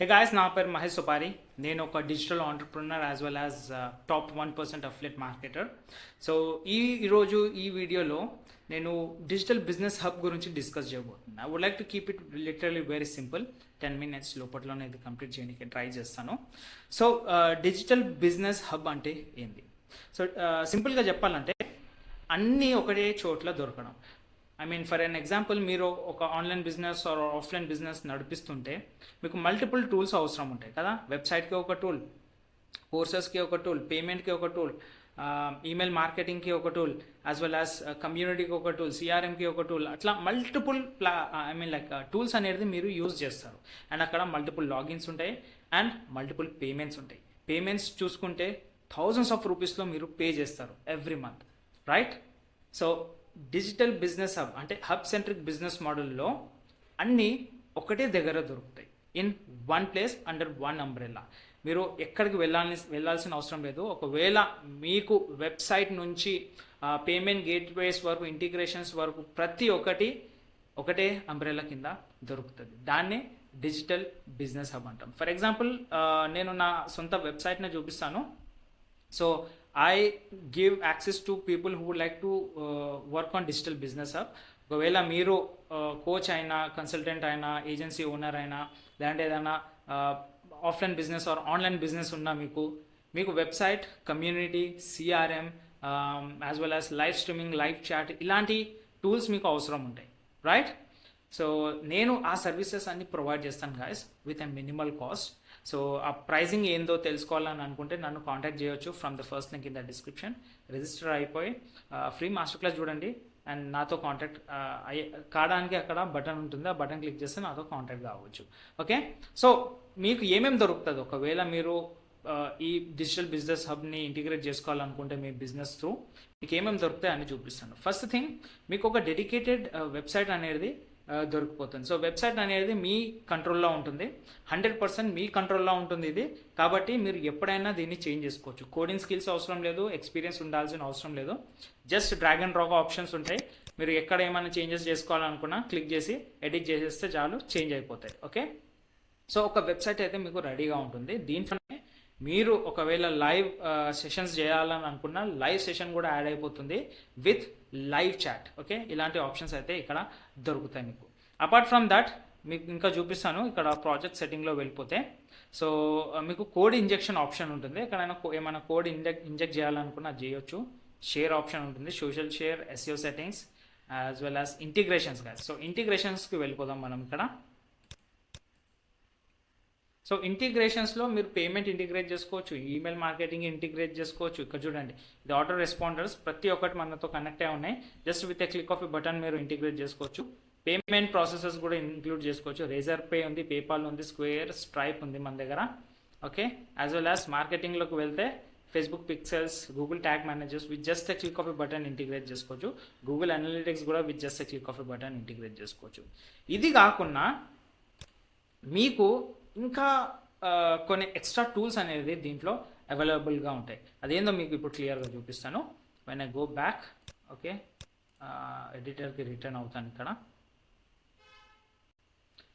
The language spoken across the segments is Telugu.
హే గాయస్, నా పేరు మహేష్ సుపారి. నేను ఒక digital entrepreneur as well as top 1% affiliate marketer. So ఈరోజు ఈ వీడియోలో నేను డిజిటల్ బిజినెస్ హబ్ గురించి డిస్కస్ చేయబోతున్నాను. I would like to keep it literally very simple. 10 minutes లోపట్లోనే ఇది కంప్లీట్ చేయడానికి ట్రై చేస్తాను. సో డిజిటల్ బిజినెస్ హబ్ అంటే ఏంది? సో సింపుల్గా చెప్పాలంటే అన్నీ ఒకటే చోట్ల దొరకడం. ఫర్ ఎన్ ఎగ్జాంపుల్, మీరు ఒక online business or offline business నడిపిస్తుంటే మీకు మల్టిపుల్ టూల్స్ అవసరం ఉంటాయి కదా. వెబ్సైట్కి ఒక టూల్, కోర్సెస్కి ఒక టూల్, పేమెంట్కి ఒక టూల్, ఈమెయిల్ మార్కెటింగ్కి ఒక టూల్, యాజ్ వెల్ యాజ్ కమ్యూనిటీకి ఒక టూల్, సిఆర్ఎంకి ఒక టూల్, అట్లా మల్టిపుల్ టూల్స్ అనేది మీరు యూజ్ చేస్తారు. అండ్ అక్కడ మల్టిపుల్ లాగిన్స్ ఉంటాయి అండ్ మల్టిపుల్ పేమెంట్స్ ఉంటాయి. పేమెంట్స్ చూసుకుంటే థౌజండ్స్ ఆఫ్ రూపీస్లో మీరు పే చేస్తారు every month, right? So digital business hub అంటే హబ్ సెంట్రిక్ బిజినెస్ మోడల్లో అన్నీ ఒకటే దగ్గర దొరుకుతాయి, in one place, under one umbrella. మీరు ఎక్కడికి వెళ్ళాల్సిన అవసరం లేదు. ఒకవేళ మీకు వెబ్సైట్ నుంచి పేమెంట్ గేట్వేస్ వరకు, ఇంటిగ్రేషన్స్ వరకు ప్రతి ఒక్కటి ఒకటే అంబ్రెల్లా కింద దొరుకుతుంది. దాన్నే డిజిటల్ బిజినెస్ హబ్ అంటాం. ఫర్ ఎగ్జాంపుల్, నేను నా సొంత వెబ్సైట్ని చూపిస్తాను. So I give access to people who would like to work on digital business hub. ఒకవేళ మీరు కోచ్ అయినా, కన్సల్టెంట్ అయినా, ఏజెన్సీ ఓనర్ అయినా, లేదంటే ఏదైనా offline business or online business ఉన్నా మీకు website, community, CRM, as well as live streaming, live chat, ఇలాంటి టూల్స్ మీకు అవసరం ఉంటాయి, రైట్? సో నేను ఆ సర్వీసెస్ అన్ని ప్రొవైడ్ చేస్తాను guys, with a minimal cost. So ఆ ప్రైజింగ్ ఏందో తెలుసుకోవాలని అనుకుంటే నన్ను కాంటాక్ట్ చేయొచ్చు from the first link in the description. Register అయిపోయి ఫ్రీ మాస్టర్ క్లాస్ చూడండి అండ్ నాతో కాంటాక్ట్ కావడానికి అక్కడ బటన్ ఉంటుంది. ఆ బటన్ క్లిక్ చేస్తే నాతో కాంటాక్ట్ కావచ్చు. ఓకే, సో మీకు ఏమేమి దొరుకుతుంది ఒకవేళ మీరు ఈ డిజిటల్ బిజినెస్ హబ్ని ఇంటిగ్రేట్ చేసుకోవాలనుకుంటే మీ బిజినెస్ త్రూ మీకు ఏమేమి దొరుకుతాయి అని చూపిస్తాను. ఫస్ట్ థింగ్, మీకు ఒక డెడికేటెడ్ వెబ్సైట్ అనేది దొరికిపోతుంది. సో వెబ్సైట్ అనేది మీ కంట్రోల్లో ఉంటుంది, 100% మీ కంట్రోల్లో ఉంటుంది ఇది. కాబట్టి మీరు ఎప్పుడైనా దీన్ని చేంజ్ చేసుకోవచ్చు. కోడింగ్ స్కిల్స్ అవసరం లేదు, ఎక్స్పీరియన్స్ ఉండాల్సిన అవసరం లేదు. Just drag and drop options ఉంటాయి. మీరు ఎక్కడ ఏమైనా చేంజెస్ చేసుకోవాలనుకున్నా క్లిక్ చేసి ఎడిట్ చేసేస్తే చాలు, చేంజ్ అయిపోతాయి. ఓకే, సో ఒక వెబ్సైట్ అయితే మీకు రెడీగా ఉంటుంది. దీంట్లోనే మీరు ఒకవేళ లైవ్ సెషన్స్ చేయాలని అనుకున్న లైవ్ సెషన్ కూడా యాడ్ అయిపోతుంది విత్ లైవ్ చాట్. ఓకే, ఇలాంటి ఆప్షన్స్ అయితే ఇక్కడ దొరుకుతాయి మీకు. అపార్ట్ ఫ్రమ్ దట్ మీకు ఇంకా చూపిస్తాను. ఇక్కడ ప్రాజెక్ట్ సెట్టింగ్లో వెళ్ళిపోతే సో మీకు కోడ్ ఇంజెక్షన్ ఆప్షన్ ఉంటుంది. ఎక్కడైనా ఏమైనా కోడ్ ఇంజెక్ట్ చేయాలనుకున్నా చేయొచ్చు. షేర్ ఆప్షన్ ఉంటుంది, social share, SEO settings, as well as integrations guys. So ఇంటిగ్రేషన్స్కి వెళ్ళిపోదాం మనం ఇక్కడ. సో ఇంటిగ్రేషన్స్లో మీరు పేమెంట్ ఇంటిగ్రేట్ చేసుకోవచ్చు, ఈమెయిల్ మార్కెటింగ్ ఇంటిగ్రేట్ చేసుకోవచ్చు. ఇక్కడ చూడండి, ఇది ఆటో రెస్పాండర్స్ ప్రతి ఒక్కటి మనతో కనెక్ట్ అయి ఉన్నాయి. Just with a click of a button మీరు ఇంటిగ్రేట్ చేసుకోవచ్చు. పేమెంట్ ప్రాసెసెస్ కూడా ఇంక్లూడ్ చేసుకోవచ్చు. రేజర్ పే ఉంది, పేపాల్ ఉంది, స్క్వేర్, స్ట్రైప్ ఉంది మన దగ్గర. ఓకే, యాజ్ వెల్ యాజ్ మార్కెటింగ్లోకి వెళ్తే Facebook pixels, Google tag managers with just a click of a button integrate చేసుకోవచ్చు. గూగుల్ అనలిటిక్స్ కూడా with just a click of a button integrate చేసుకోవచ్చు. ఇది కాకుండా మీకు ఇంకా కొన్ని ఎక్స్ట్రా టూల్స్ అనేది దీంట్లో అవైలబుల్గా ఉంటాయి. అదేందో మీకు ఇప్పుడు క్లియర్గా చూపిస్తాను. When I go back, okay, ఎడిటర్కి రిటర్న్ అవుతాను ఇక్కడ.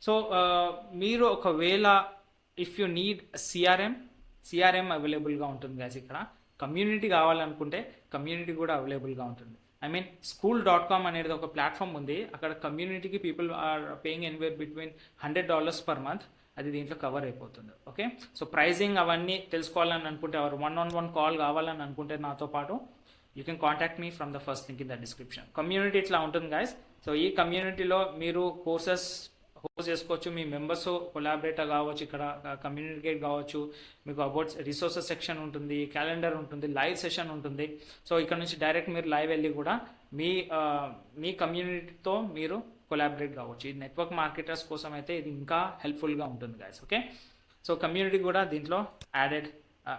సో మీరు ఒకవేళ ఇఫ్ యూ నీడ్ సిఆర్ఎం అవైలబుల్గా ఉంటుంది గాయస్. ఇక్కడ కమ్యూనిటీ కావాలనుకుంటే కమ్యూనిటీ కూడా అవైలబుల్గా ఉంటుంది. school.com అనేది ఒక ప్లాట్ఫామ్ ఉంది. అక్కడ కమ్యూనిటీకి people are paying anywhere between $100 per month. అది దీంట్లో కవర్ అయిపోతుంది. ఓకే, సో ప్రైజింగ్ అవన్నీ తెలుసుకోవాలని అనుకుంటే, ఎవరు 1-on-1 కాల్ కావాలని అనుకుంటే నాతో పాటు you can contact me from the first link in the description. Community ఇట్లా ఉంటుంది గాయస్. సో ఈ కమ్యూనిటీలో మీరు కోర్సెస్ హోస్ట్ చేసుకోవచ్చు, మీ మెంబర్స్ కొలాబరేటర్ కావచ్చు, ఇక్కడ కమ్యూనికేట్ కావచ్చు. మీకు అబౌట్ రిసోర్సెస్ సెక్షన్ ఉంటుంది, క్యాలెండర్ ఉంటుంది, లైవ్ సెషన్ ఉంటుంది. సో ఇక్కడ నుంచి డైరెక్ట్ మీరు లైవ్ వెళ్ళి కూడా మీ కమ్యూనిటీతో మీరు కొలాబరేట్ కావచ్చు. ఈ నెట్వర్క్ మార్కెటర్స్ కోసం అయితే ఇది ఇంకా హెల్ప్ఫుల్గా ఉంటుంది గాయస్. ఓకే, సో కమ్యూనిటీ కూడా దీంట్లో యాడెడ్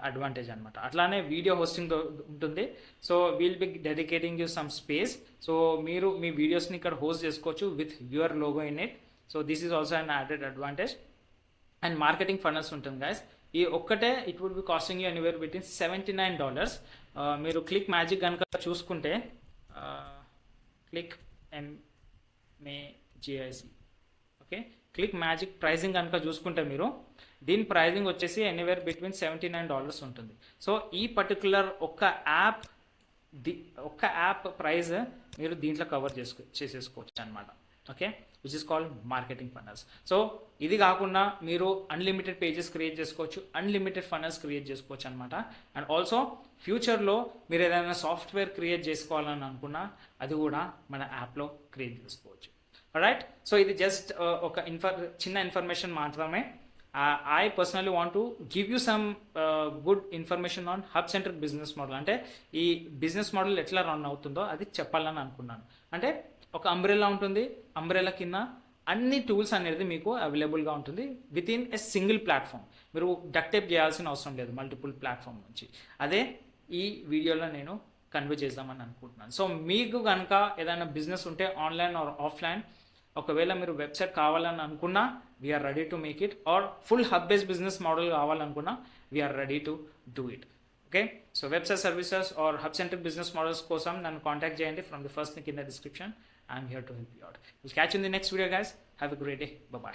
అడ్వాంటేజ్ అనమాట. అట్లానే వీడియో హోస్టింగ్ ఉంటుంది. So we'll be dedicating you some space. So మీరు మీ వీడియోస్ని ఇక్కడ హోస్ట్ చేసుకోవచ్చు with your logo in it. So this is also an added advantage. And marketing funnels ఉంటుంది గాయస్. ఈ ఒక్కటే it would be costing you anywhere between $79. మీరు క్లిక్ మ్యాజిక్ కనుక చూసుకుంటే, click MAGIC, okay, click magic pricing కనుక చూసుకుంటే మీరు దీని ప్రైజింగ్ వచ్చేసి ఎనీవేర్ బిట్వీన్ $79 ఉంటుంది. సో ఈ పర్టికులర్ ఒక్క యాప్ ప్రైస్ మీరు దీంట్లో కవర్ చేసేసుకోవచ్చు అనమాట. Okay, which is called marketing funnels. So ఇది కాకుండా మీరు అన్లిమిటెడ్ పేజెస్ క్రియేట్ చేసుకోవచ్చు, అన్లిమిటెడ్ ఫనల్స్ క్రియేట్ చేసుకోవచ్చు అనమాట. అండ్ ఆల్సో ఫ్యూచర్లో మీరు ఏదైనా సాఫ్ట్వేర్ క్రియేట్ చేసుకోవాలని అనుకున్నా అది కూడా మన యాప్లో క్రియేట్ చేసుకోవచ్చు. రైట్, సో ఇది జస్ట్ ఒక చిన్న ఇన్ఫర్మేషన్ మాత్రమే. I personally want to give you some good information on hub centric business model. అంటే ఈ బిజినెస్ మోడల్ ఎట్లా రన్ అవుతుందో అది చెప్పాలని అనుకున్నాను. అంటే ఒక అంబ్రెల్లా ఉంటుంది, అంబ్రెల్లా కింద అన్ని టూల్స్ అనేది మీకు అవైలబుల్గా ఉంటుంది with in a single platform. మీరు డక్ట్ టైప్ చేయాల్సిన అవసరం లేదు మల్టిపుల్ ప్లాట్ఫామ్ నుంచి. అదే ఈ వీడియోలో నేను కన్వే చేద్దామని అనుకుంటున్నాను. సో మీకు కనుక ఏదైనా బిజినెస్ ఉంటే ఆన్లైన్ ఆర్ ఆఫ్లైన్, ఒకవేళ మీరు వెబ్సైట్ కావాలని అనుకున్నా we are ready to make it, or full hub based business model కావాలనుకున్నా we are ready to do it. Okay, so website services or hub centric business models కోసం నన్ను కాంటాక్ట్ చేయండి from the first link in the description. I'm here to help you out. Will catch in the next video guys. Have a great day. By.